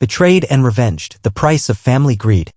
Betrayed and revenged, the price of family greed.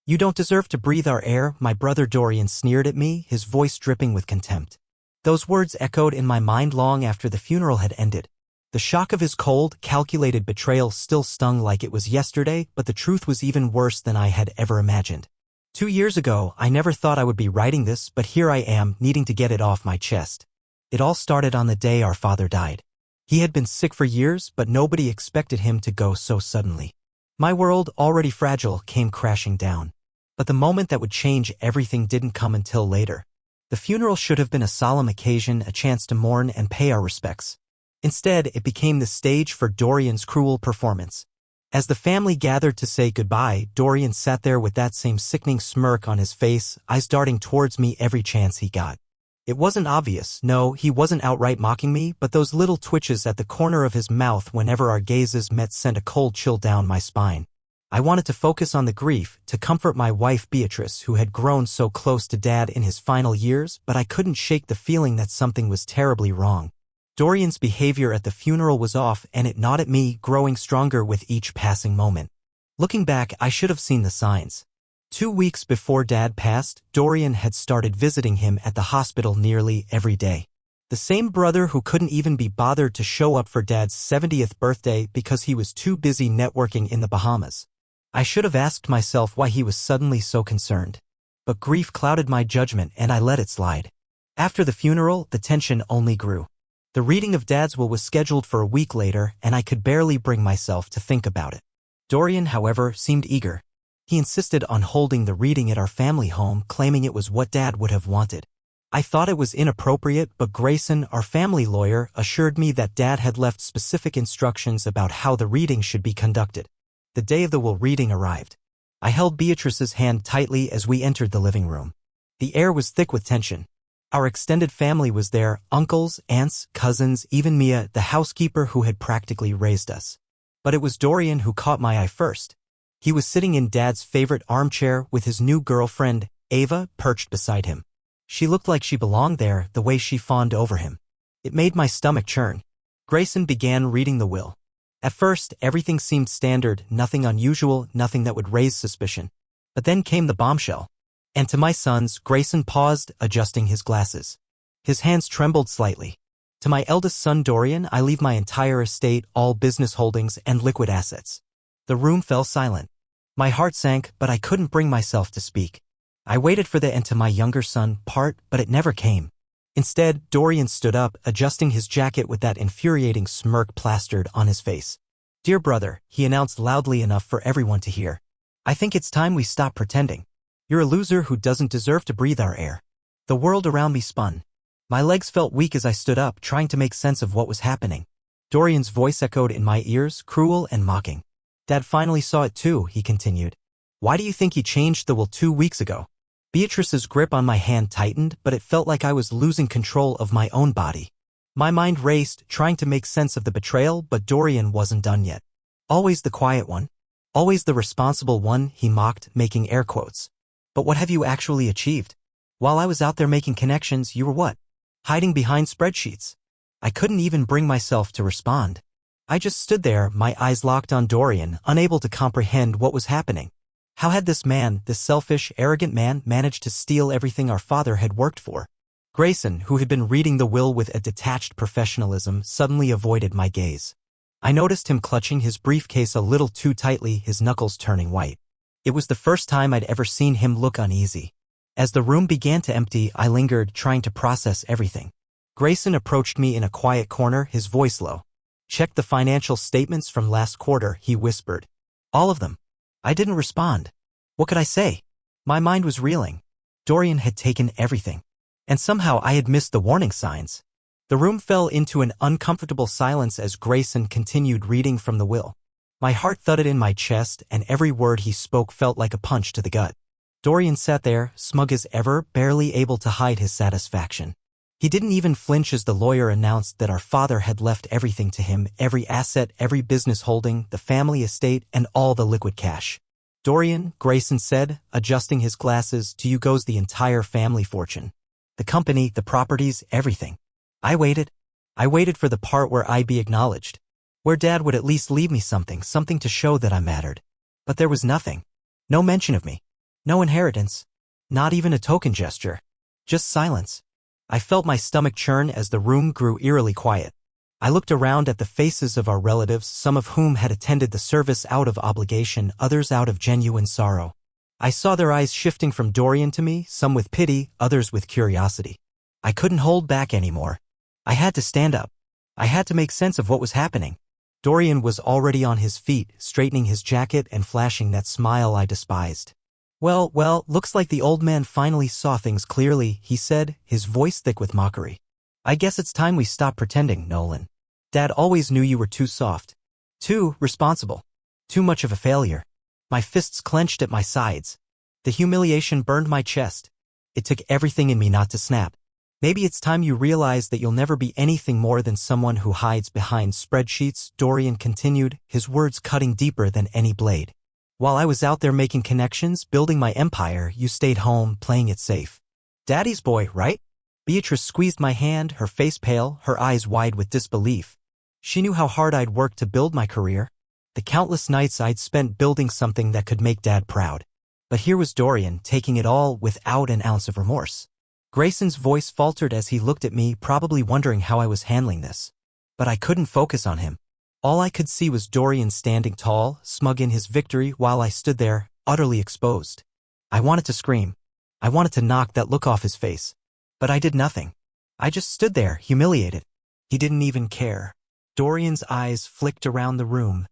You don't deserve to breathe our air, my brother Dorian sneered at me, his voice dripping with contempt. Those words echoed in my mind long after the funeral had ended. The shock of his cold, calculated betrayal still stung like it was yesterday, but the truth was even worse than I had ever imagined. 2 years ago, I never thought I would be writing this, but here I am, needing to get it off my chest. It all started on the day our father died. He had been sick for years, but nobody expected him to go so suddenly. My world, already fragile, came crashing down. But the moment that would change everything didn't come until later. The funeral should have been a solemn occasion, a chance to mourn and pay our respects. Instead, it became the stage for Dorian's cruel performance. As the family gathered to say goodbye, Dorian sat there with that same sickening smirk on his face, eyes darting towards me every chance he got. It wasn't obvious, no, he wasn't outright mocking me, but those little twitches at the corner of his mouth whenever our gazes met sent a cold chill down my spine. I wanted to focus on the grief, to comfort my wife Beatrice, who had grown so close to Dad in his final years, but I couldn't shake the feeling that something was terribly wrong. Dorian's behavior at the funeral was off, and it gnawed at me, growing stronger with each passing moment. Looking back, I should have seen the signs. 2 weeks before Dad passed, Dorian had started visiting him at the hospital nearly every day. The same brother who couldn't even be bothered to show up for Dad's 70th birthday because he was too busy networking in the Bahamas. I should have asked myself why he was suddenly so concerned. But grief clouded my judgment and I let it slide. After the funeral, the tension only grew. The reading of Dad's will was scheduled for a week later, and I could barely bring myself to think about it. Dorian, however, seemed eager. He insisted on holding the reading at our family home, claiming it was what Dad would have wanted. I thought it was inappropriate, but Grayson, our family lawyer, assured me that Dad had left specific instructions about how the reading should be conducted. The day of the will reading arrived. I held Beatrice's hand tightly as we entered the living room. The air was thick with tension. Our extended family was there, uncles, aunts, cousins, even Mia, the housekeeper who had practically raised us. But it was Dorian who caught my eye first. He was sitting in Dad's favorite armchair with his new girlfriend, Ava, perched beside him. She looked like she belonged there, the way she fawned over him. It made my stomach churn. Grayson began reading the will. At first, everything seemed standard, nothing unusual, nothing that would raise suspicion. But then came the bombshell. And to my sons, Grayson paused, adjusting his glasses. His hands trembled slightly. To my eldest son Dorian, I leave my entire estate, all business holdings and liquid assets. The room fell silent. My heart sank, but I couldn't bring myself to speak. I waited for the end to my younger son part, but it never came. Instead, Dorian stood up, adjusting his jacket with that infuriating smirk plastered on his face. "Dear brother," he announced loudly enough for everyone to hear. "I think it's time we stop pretending. You're a loser who doesn't deserve to breathe our air." The world around me spun. My legs felt weak as I stood up, trying to make sense of what was happening. Dorian's voice echoed in my ears, cruel and mocking. "Dad finally saw it too," he continued. "Why do you think he changed the will 2 weeks ago?" Beatrice's grip on my hand tightened, but it felt like I was losing control of my own body. My mind raced, trying to make sense of the betrayal, but Dorian wasn't done yet. "Always the quiet one. Always the responsible one," he mocked, making air quotes. "But what have you actually achieved? While I was out there making connections, you were what? Hiding behind spreadsheets." I couldn't even bring myself to respond. I just stood there, my eyes locked on Dorian, unable to comprehend what was happening. How had this man, this selfish, arrogant man, managed to steal everything our father had worked for? Grayson, who had been reading the will with a detached professionalism, suddenly avoided my gaze. I noticed him clutching his briefcase a little too tightly, his knuckles turning white. It was the first time I'd ever seen him look uneasy. As the room began to empty, I lingered, trying to process everything. Grayson approached me in a quiet corner, his voice low. "Check the financial statements from last quarter," he whispered. "All of them." I didn't respond. What could I say? My mind was reeling. Dorian had taken everything. And somehow I had missed the warning signs. The room fell into an uncomfortable silence as Grayson continued reading from the will. My heart thudded in my chest, and every word he spoke felt like a punch to the gut. Dorian sat there, smug as ever, barely able to hide his satisfaction. He didn't even flinch as the lawyer announced that our father had left everything to him, every asset, every business holding, the family estate, and all the liquid cash. "Dorian," Grayson said, adjusting his glasses, "to you goes the entire family fortune. The company, the properties, everything." I waited. I waited for the part where I'd be acknowledged. where Dad would at least leave me something to show that I mattered. But there was nothing. No mention of me. No inheritance. Not even a token gesture. Just silence. I felt my stomach churn as the room grew eerily quiet. I looked around at the faces of our relatives, some of whom had attended the service out of obligation, others out of genuine sorrow. I saw their eyes shifting from Dorian to me, some with pity, others with curiosity. I couldn't hold back anymore. I had to stand up. I had to make sense of what was happening. Dorian was already on his feet, straightening his jacket and flashing that smile I despised. Well, looks like the old man finally saw things clearly, he said, his voice thick with mockery. I guess it's time we stop pretending, Nolan. Dad always knew you were too soft. Too responsible. Too much of a failure. My fists clenched at my sides. The humiliation burned my chest. It took everything in me not to snap. Maybe it's time you realize that you'll never be anything more than someone who hides behind spreadsheets, Dorian continued, his words cutting deeper than any blade. While I was out there making connections, building my empire, you stayed home, playing it safe. Daddy's boy, right? Beatrice squeezed my hand, her face pale, her eyes wide with disbelief. She knew how hard I'd worked to build my career, the countless nights I'd spent building something that could make Dad proud. But here was Dorian, taking it all without an ounce of remorse. Grayson's voice faltered as he looked at me, probably wondering how I was handling this. But I couldn't focus on him. All I could see was Dorian standing tall, smug in his victory, while I stood there, utterly exposed. I wanted to scream. I wanted to knock that look off his face. But I did nothing. I just stood there, humiliated. He didn't even care. Dorian's eyes flicked around the room,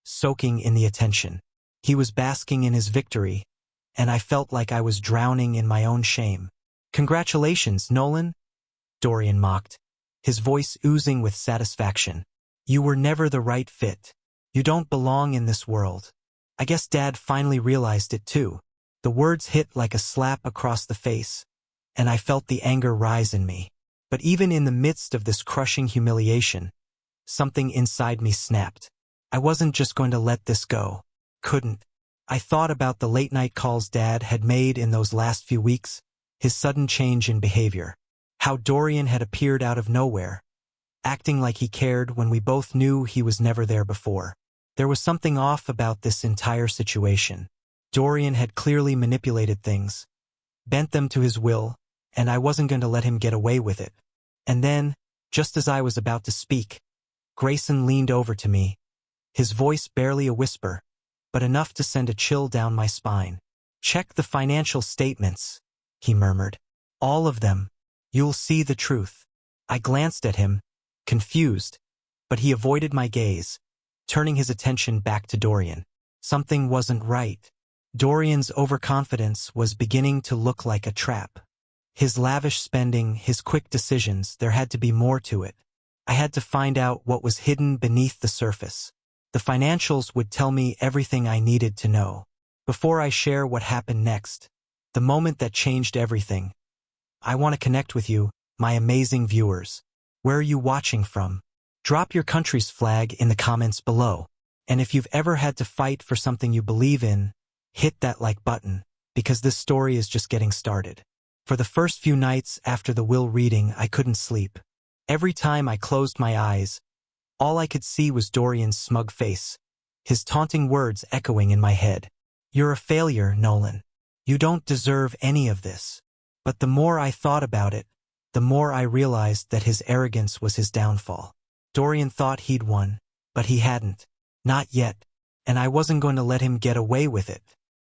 soaking in the attention. He was basking in his victory, and I felt like I was drowning in my own shame. Congratulations, Nolan, Dorian mocked, his voice oozing with satisfaction. You were never the right fit. You don't belong in this world. I guess Dad finally realized it too. The words hit like a slap across the face, and I felt the anger rise in me. But even in the midst of this crushing humiliation, something inside me snapped. I wasn't just going to let this go. Couldn't. I thought about the late-night calls Dad had made in those last few weeks, his sudden change in behavior, how Dorian had appeared out of nowhere, acting like he cared when we both knew he was never there before. There was something off about this entire situation. Dorian had clearly manipulated things, bent them to his will, and I wasn't going to let him get away with it. And then, just as I was about to speak, Grayson leaned over to me, his voice barely a whisper, but enough to send a chill down my spine. Check the financial statements, he murmured. All of them. You'll see the truth. I glanced at him, confused, but he avoided my gaze, turning his attention back to Dorian. Something wasn't right. Dorian's overconfidence was beginning to look like a trap. His lavish spending, his quick decisions, there had to be more to it. I had to find out what was hidden beneath the surface. The financials would tell me everything I needed to know. Before I share what happened next, the moment that changed everything, I want to connect with you, my amazing viewers. Where are you watching from? Drop your country's flag in the comments below. And if you've ever had to fight for something you believe in, hit that like button, because this story is just getting started. For the first few nights after the will reading, I couldn't sleep. Every time I closed my eyes, all I could see was Dorian's smug face, his taunting words echoing in my head. You're a failure, Nolan. You don't deserve any of this. But the more I thought about it, the more I realized that his arrogance was his downfall. Dorian thought he'd won, but he hadn't. Not yet. And I wasn't going to let him get away with it.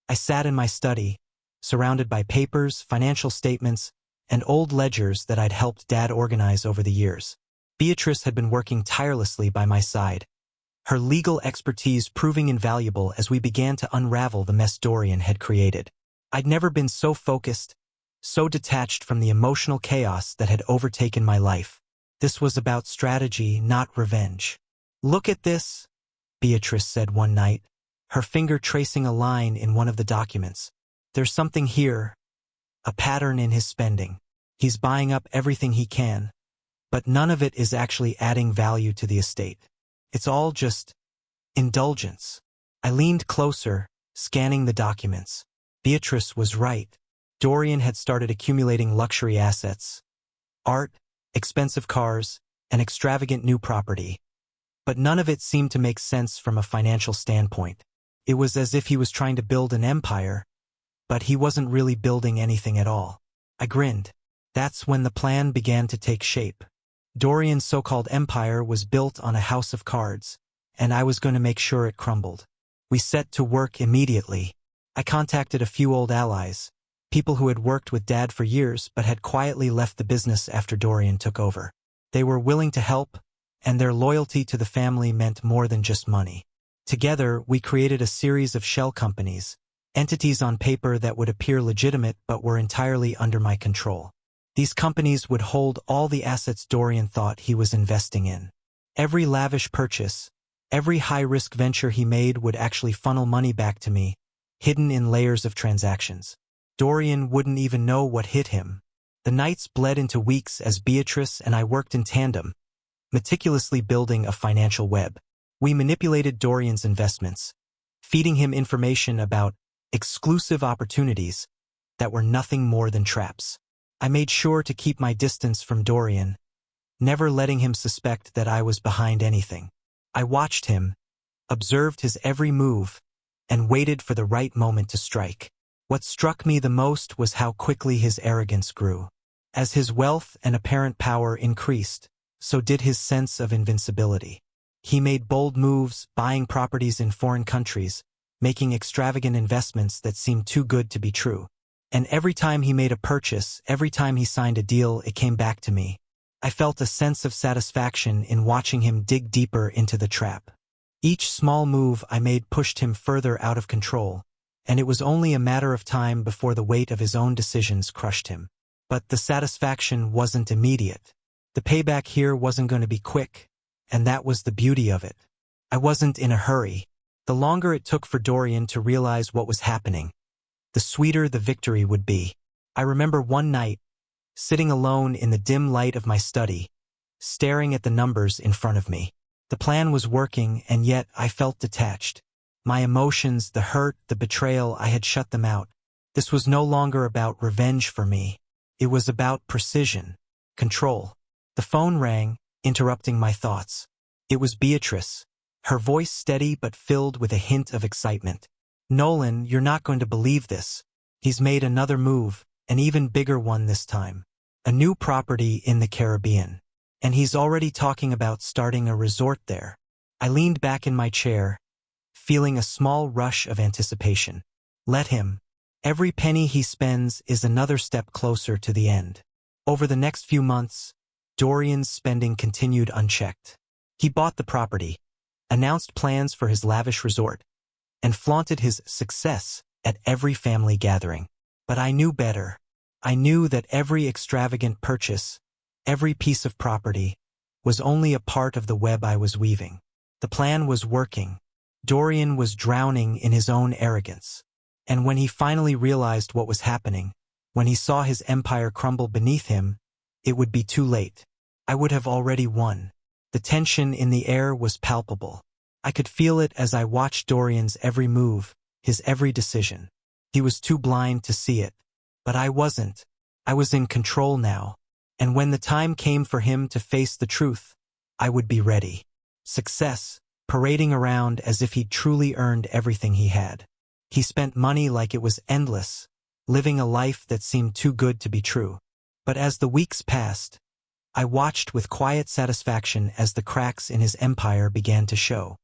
I sat in my study, surrounded by papers, financial statements, and old ledgers that I'd helped Dad organize over the years. Beatrice had been working tirelessly by my side, her legal expertise proving invaluable as we began to unravel the mess Dorian had created. I'd never been so focused, so detached from the emotional chaos that had overtaken my life. This was about strategy, not revenge. Look at this, Beatrice said one night, her finger tracing a line in one of the documents. There's something here, a pattern in his spending. He's buying up everything he can, but none of it is actually adding value to the estate. It's all just indulgence. I leaned closer, scanning the documents. Beatrice was right. Dorian had started accumulating luxury assets, art, expensive cars, and extravagant new property. but none of it seemed to make sense from a financial standpoint. It was as if he was trying to build an empire, but he wasn't really building anything at all. I grinned. That's when the plan began to take shape. Dorian's so-called empire was built on a house of cards, and I was going to make sure it crumbled. We set to work immediately. I contacted a few old allies, people who had worked with Dad for years but had quietly left the business after Dorian took over. They were willing to help, and their loyalty to the family meant more than just money. Together, we created a series of shell companies, entities on paper that would appear legitimate but were entirely under my control. These companies would hold all the assets Dorian thought he was investing in. Every lavish purchase, every high-risk venture he made would actually funnel money back to me, hidden in layers of transactions. Dorian wouldn't even know what hit him. The nights bled into weeks as Beatrice and I worked in tandem, meticulously building a financial web. We manipulated Dorian's investments, feeding him information about exclusive opportunities that were nothing more than traps. I made sure to keep my distance from Dorian, never letting him suspect that I was behind anything. I watched him, observed his every move, and waited for the right moment to strike. What struck me the most was how quickly his arrogance grew. As his wealth and apparent power increased, so did his sense of invincibility. He made bold moves, buying properties in foreign countries, making extravagant investments that seemed too good to be true. And every time he made a purchase, every time he signed a deal, it came back to me. I felt a sense of satisfaction in watching him dig deeper into the trap. Each small move I made pushed him further out of control, and it was only a matter of time before the weight of his own decisions crushed him. But the satisfaction wasn't immediate. The payback here wasn't going to be quick, and that was the beauty of it. I wasn't in a hurry. The longer it took for Dorian to realize what was happening, the sweeter the victory would be. I remember one night, sitting alone in the dim light of my study, staring at the numbers in front of me. The plan was working, and yet I felt detached. My emotions, the hurt, the betrayal, I had shut them out. This was no longer about revenge for me. It was about precision, control. The phone rang, interrupting my thoughts. It was Beatrice, her voice steady but filled with a hint of excitement. "Nolan, you're not going to believe this. He's made another move, an even bigger one this time. A new property in the Caribbean. And he's already talking about starting a resort there." I leaned back in my chair, feeling a small rush of anticipation. Let him. Every penny he spends is another step closer to the end. Over the next few months, Dorian's spending continued unchecked. He bought the property, announced plans for his lavish resort, and flaunted his success at every family gathering. But I knew better. I knew that every extravagant purchase, every piece of property, was only a part of the web I was weaving. The plan was working. Dorian was drowning in his own arrogance. And when he finally realized what was happening, when he saw his empire crumble beneath him, it would be too late. I would have already won. The tension in the air was palpable. I could feel it as I watched Dorian's every move, his every decision. He was too blind to see it. But I wasn't. I was in control now. And when the time came for him to face the truth, I would be ready. Success, parading around as if he'd truly earned everything he had. He spent money like it was endless, living a life that seemed too good to be true. But as the weeks passed, I watched with quiet satisfaction as the cracks in his empire began to show.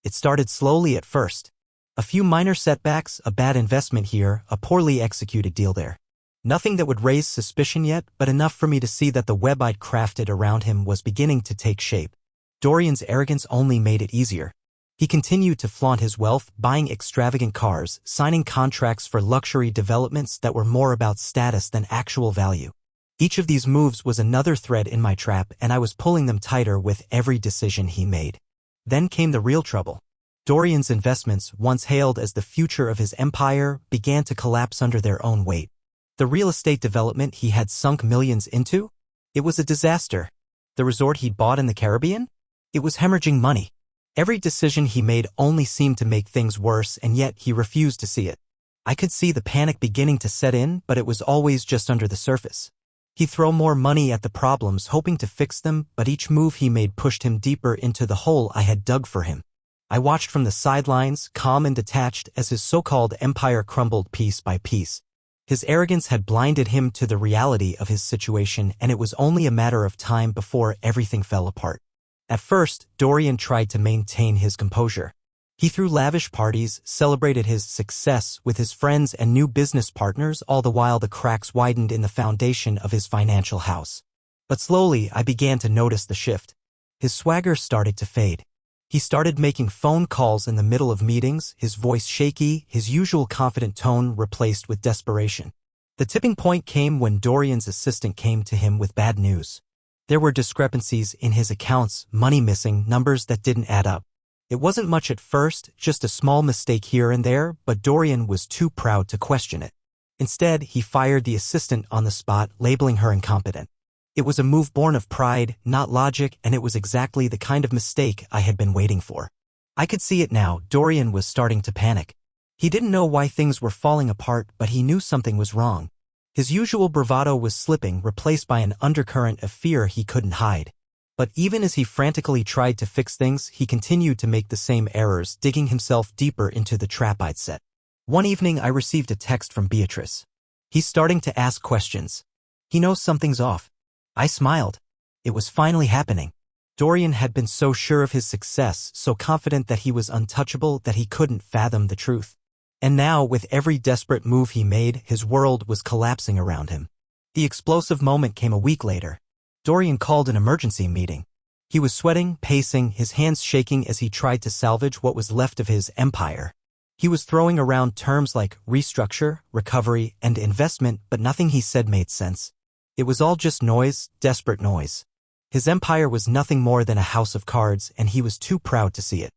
It started slowly at first. A few minor setbacks, a bad investment here, a poorly executed deal there. Nothing that would raise suspicion yet, but enough for me to see that the web I'd crafted around him was beginning to take shape. Dorian's arrogance only made it easier. He continued to flaunt his wealth, buying extravagant cars, signing contracts for luxury developments that were more about status than actual value. Each of these moves was another thread in my trap, and I was pulling them tighter with every decision he made. Then came the real trouble. Dorian's investments, once hailed as the future of his empire, began to collapse under their own weight. The real estate development he had sunk millions into? It was a disaster. The resort he'd bought in the Caribbean? It was hemorrhaging money. Every decision he made only seemed to make things worse, and yet he refused to see it. I could see the panic beginning to set in, but it was always just under the surface. He'd throw more money at the problems, hoping to fix them, but each move he made pushed him deeper into the hole I had dug for him. I watched from the sidelines, calm and detached, as his so-called empire crumbled piece by piece. His arrogance had blinded him to the reality of his situation, and it was only a matter of time before everything fell apart. At first, Dorian tried to maintain his composure. He threw lavish parties, celebrated his success with his friends and new business partners, all the while the cracks widened in the foundation of his financial house. But slowly, I began to notice the shift. His swagger started to fade. He started making phone calls in the middle of meetings, his voice shaky, his usual confident tone replaced with desperation. The tipping point came when Dorian's assistant came to him with bad news. There were discrepancies in his accounts, money missing, numbers that didn't add up. It wasn't much at first, just a small mistake here and there, but Dorian was too proud to question it. Instead, he fired the assistant on the spot, labeling her incompetent. It was a move born of pride, not logic, and it was exactly the kind of mistake I had been waiting for. I could see it now. Dorian was starting to panic. He didn't know why things were falling apart, but he knew something was wrong. His usual bravado was slipping, replaced by an undercurrent of fear he couldn't hide. But even as he frantically tried to fix things, he continued to make the same errors, digging himself deeper into the trap I'd set. One evening, I received a text from Beatrice. He's starting to ask questions. He knows something's off. I smiled. It was finally happening. Dorian had been so sure of his success, so confident that he was untouchable, that he couldn't fathom the truth. And now, with every desperate move he made, his world was collapsing around him. The explosive moment came a week later. Dorian called an emergency meeting. He was sweating, pacing, his hands shaking as he tried to salvage what was left of his empire. He was throwing around terms like restructure, recovery, and investment, but nothing he said made sense. It was all just noise, desperate noise. His empire was nothing more than a house of cards, and he was too proud to see it.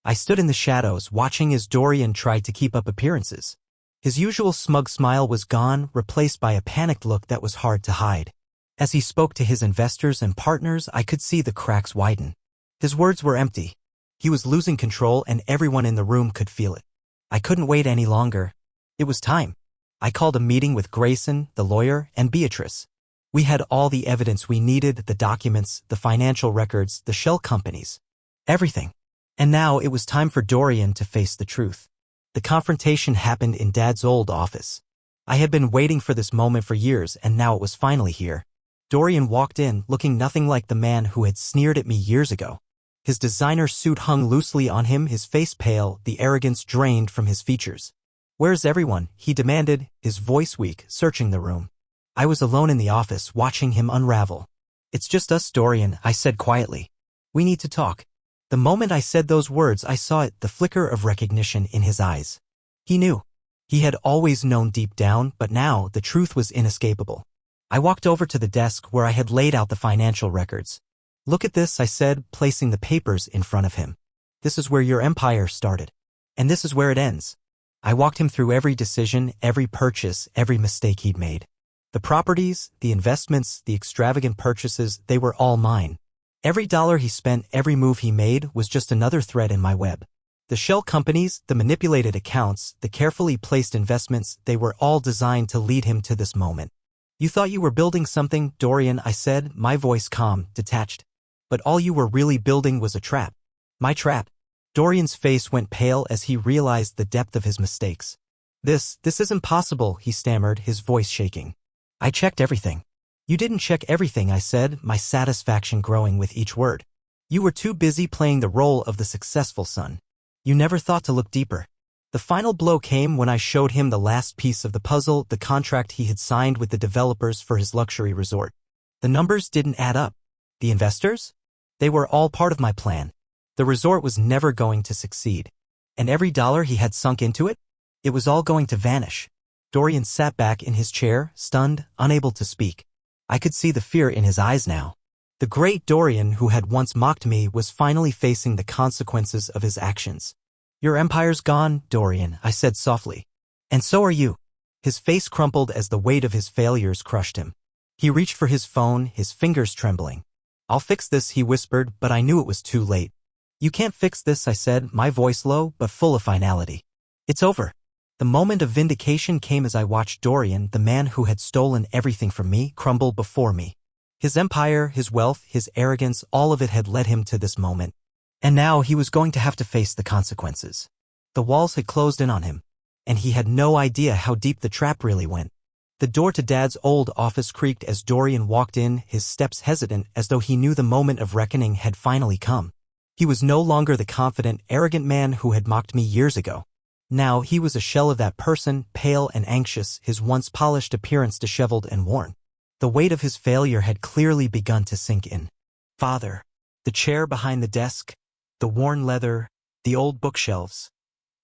I stood in the shadows, watching as Dorian tried to keep up appearances. His usual smug smile was gone, replaced by a panicked look that was hard to hide. As he spoke to his investors and partners, I could see the cracks widen. His words were empty. He was losing control, and everyone in the room could feel it. I couldn't wait any longer. It was time. I called a meeting with Grayson, the lawyer, and Beatrice. We had all the evidence we needed, the documents, the financial records, the shell companies. Everything. And now it was time for Dorian to face the truth. The confrontation happened in Dad's old office. I had been waiting for this moment for years, and now it was finally here. Dorian walked in, looking nothing like the man who had sneered at me years ago. His designer suit hung loosely on him, his face pale, the arrogance drained from his features. "Where's everyone?" he demanded, his voice weak, searching the room. I was alone in the office, watching him unravel. "It's just us, Dorian," I said quietly. "We need to talk." The moment I said those words, I saw it, the flicker of recognition in his eyes. He knew. He had always known deep down, but now the truth was inescapable. I walked over to the desk where I had laid out the financial records. "Look at this," I said, placing the papers in front of him. "This is where your empire started. And this is where it ends." I walked him through every decision, every purchase, every mistake he'd made. The properties, the investments, the extravagant purchases, they were all mine. Every dollar he spent, every move he made was just another thread in my web. The shell companies, the manipulated accounts, the carefully placed investments, they were all designed to lead him to this moment. "You thought you were building something, Dorian," I said, my voice calm, detached. "But all you were really building was a trap." "My trap?" Dorian's face went pale as he realized the depth of his mistakes. This isn't possible," he stammered, his voice shaking. "I checked everything." "You didn't check everything," I said, my satisfaction growing with each word. "You were too busy playing the role of the successful son. You never thought to look deeper." The final blow came when I showed him the last piece of the puzzle, the contract he had signed with the developers for his luxury resort. The numbers didn't add up. The investors? They were all part of my plan. The resort was never going to succeed. And every dollar he had sunk into it? It was all going to vanish. Dorian sat back in his chair, stunned, unable to speak. I could see the fear in his eyes now. The great Dorian, who had once mocked me, was finally facing the consequences of his actions. "Your empire's gone, Dorian," I said softly. "And so are you." His face crumpled as the weight of his failures crushed him. He reached for his phone, his fingers trembling. "I'll fix this," he whispered, but I knew it was too late. "You can't fix this," I said, my voice low but full of finality. "It's over." The moment of vindication came as I watched Dorian, the man who had stolen everything from me, crumble before me. His empire, his wealth, his arrogance, all of it had led him to this moment. And now he was going to have to face the consequences. The walls had closed in on him, and he had no idea how deep the trap really went. The door to Dad's old office creaked as Dorian walked in, his steps hesitant as though he knew the moment of reckoning had finally come. He was no longer the confident, arrogant man who had mocked me years ago. Now he was a shell of that person, pale and anxious, his once polished appearance disheveled and worn. The weight of his failure had clearly begun to sink in. Father. The chair behind the desk, the worn leather, the old bookshelves.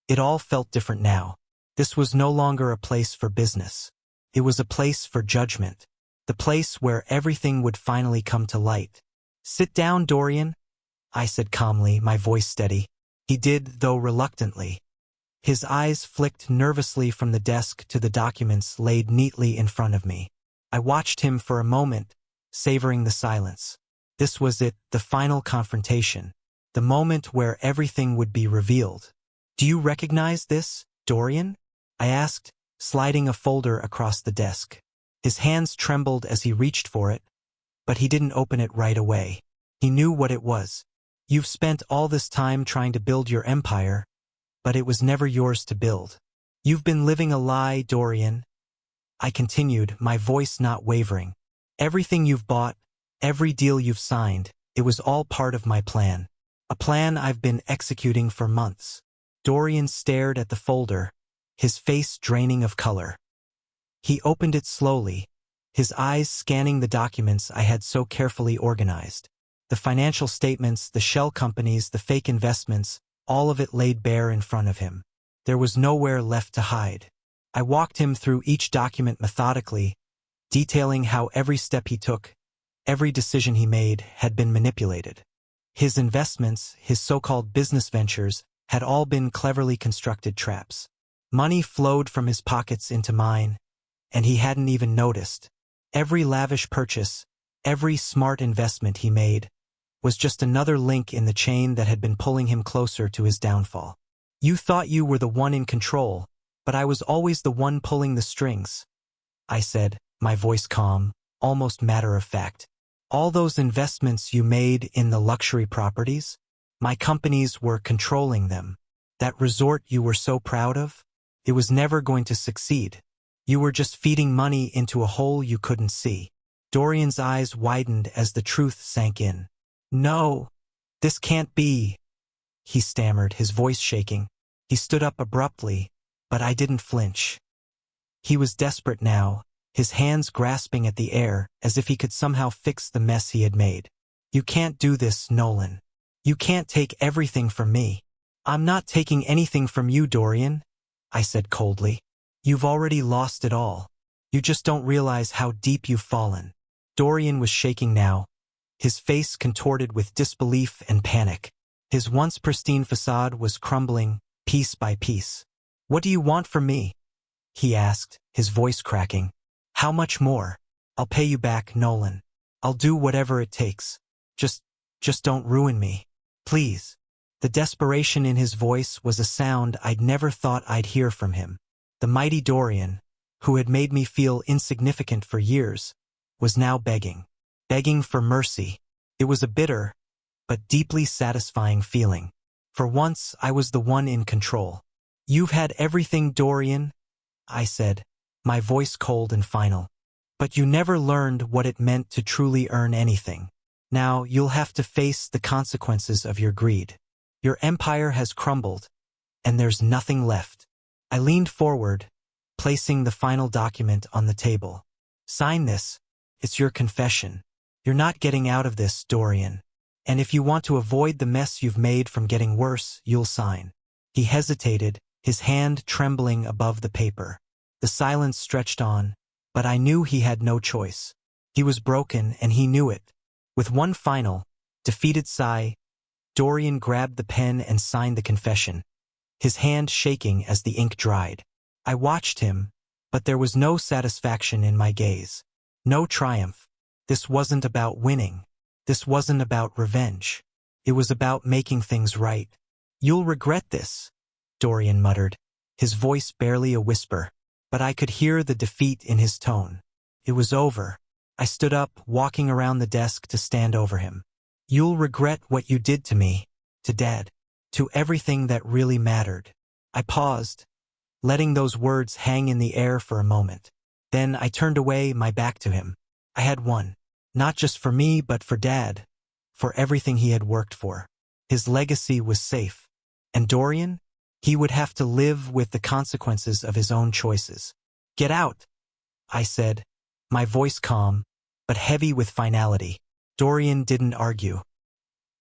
It all felt different now. This was no longer a place for business. It was a place for judgment. The place where everything would finally come to light. Sit down, Dorian, I said calmly, my voice steady. He did, though reluctantly. His eyes flicked nervously from the desk to the documents laid neatly in front of me. I watched him for a moment, savoring the silence. This was it, the final confrontation. The moment where everything would be revealed. Do you recognize this, Dorian? I asked, sliding a folder across the desk. His hands trembled as he reached for it, but he didn't open it right away. He knew what it was. You've spent all this time trying to build your empire, but it was never yours to build. You've been living a lie, Dorian. I continued, my voice not wavering. Everything you've bought, every deal you've signed, it was all part of my plan. A plan I've been executing for months. Dorian stared at the folder, his face draining of color. He opened it slowly, his eyes scanning the documents I had so carefully organized. The financial statements, the shell companies, the fake investments, all of it laid bare in front of him. There was nowhere left to hide. I walked him through each document methodically, detailing how every step he took, every decision he made, had been manipulated. His investments, his so-called business ventures, had all been cleverly constructed traps. Money flowed from his pockets into mine, and he hadn't even noticed. Every lavish purchase, every smart investment he made, was just another link in the chain that had been pulling him closer to his downfall. You thought you were the one in control, but I was always the one pulling the strings, I said, my voice calm, almost matter-of-fact. All those investments you made in the luxury properties, my companies were controlling them. That resort you were so proud of, it was never going to succeed. You were just feeding money into a hole you couldn't see. Dorian's eyes widened as the truth sank in. No, this can't be, he stammered, his voice shaking. He stood up abruptly, but I didn't flinch. He was desperate now, his hands grasping at the air as if he could somehow fix the mess he had made. You can't do this, Nolan. You can't take everything from me. I'm not taking anything from you, Dorian, I said coldly. You've already lost it all. You just don't realize how deep you've fallen. Dorian was shaking now, his face contorted with disbelief and panic. His once pristine facade was crumbling, piece by piece. What do you want from me? He asked, his voice cracking. How much more? I'll pay you back, Nolan. I'll do whatever it takes. Just don't ruin me. Please. The desperation in his voice was a sound I'd never thought I'd hear from him. The mighty Dorian, who had made me feel insignificant for years, was now begging for mercy. It was a bitter, but deeply satisfying feeling. For once, I was the one in control. You've had everything, Dorian, I said, my voice cold and final. But you never learned what it meant to truly earn anything. Now you'll have to face the consequences of your greed. Your empire has crumbled, and there's nothing left. I leaned forward, placing the final document on the table. Sign this. It's your confession. You're not getting out of this, Dorian. And if you want to avoid the mess you've made from getting worse, you'll sign. He hesitated, his hand trembling above the paper. The silence stretched on, but I knew he had no choice. He was broken, and he knew it. With one final, defeated sigh, Dorian grabbed the pen and signed the confession, his hand shaking as the ink dried. I watched him, but there was no satisfaction in my gaze. No triumph. This wasn't about winning. This wasn't about revenge. It was about making things right. You'll regret this, Dorian muttered. his voice barely a whisper, but I could hear the defeat in his tone. It was over. I stood up, walking around the desk to stand over him. You'll regret what you did to me, to Dad, to everything that really mattered. I paused, letting those words hang in the air for a moment. Then I turned away, my back to him. I had won, not just for me, but for Dad, for everything he had worked for. His legacy was safe. And Dorian? He would have to live with the consequences of his own choices. Get out, I said, my voice calm, but heavy with finality. Dorian didn't argue.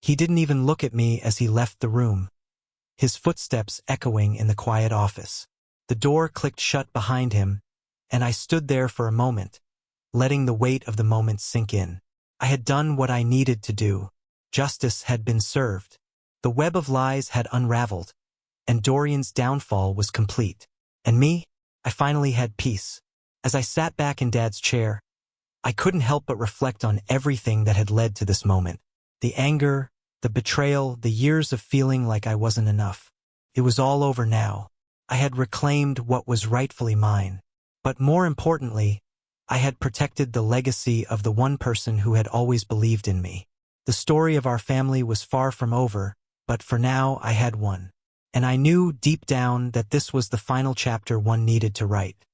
He didn't even look at me as he left the room, his footsteps echoing in the quiet office. The door clicked shut behind him, and I stood there for a moment, letting the weight of the moment sink in. I had done what I needed to do. Justice had been served. The web of lies had unraveled, and Dorian's downfall was complete. And me? I finally had peace. As I sat back in Dad's chair, I couldn't help but reflect on everything that had led to this moment. The anger, the betrayal, the years of feeling like I wasn't enough. It was all over now. I had reclaimed what was rightfully mine. But more importantly, I had protected the legacy of the one person who had always believed in me. The story of our family was far from over, but for now I had won. And I knew deep down that this was the final chapter one needed to write.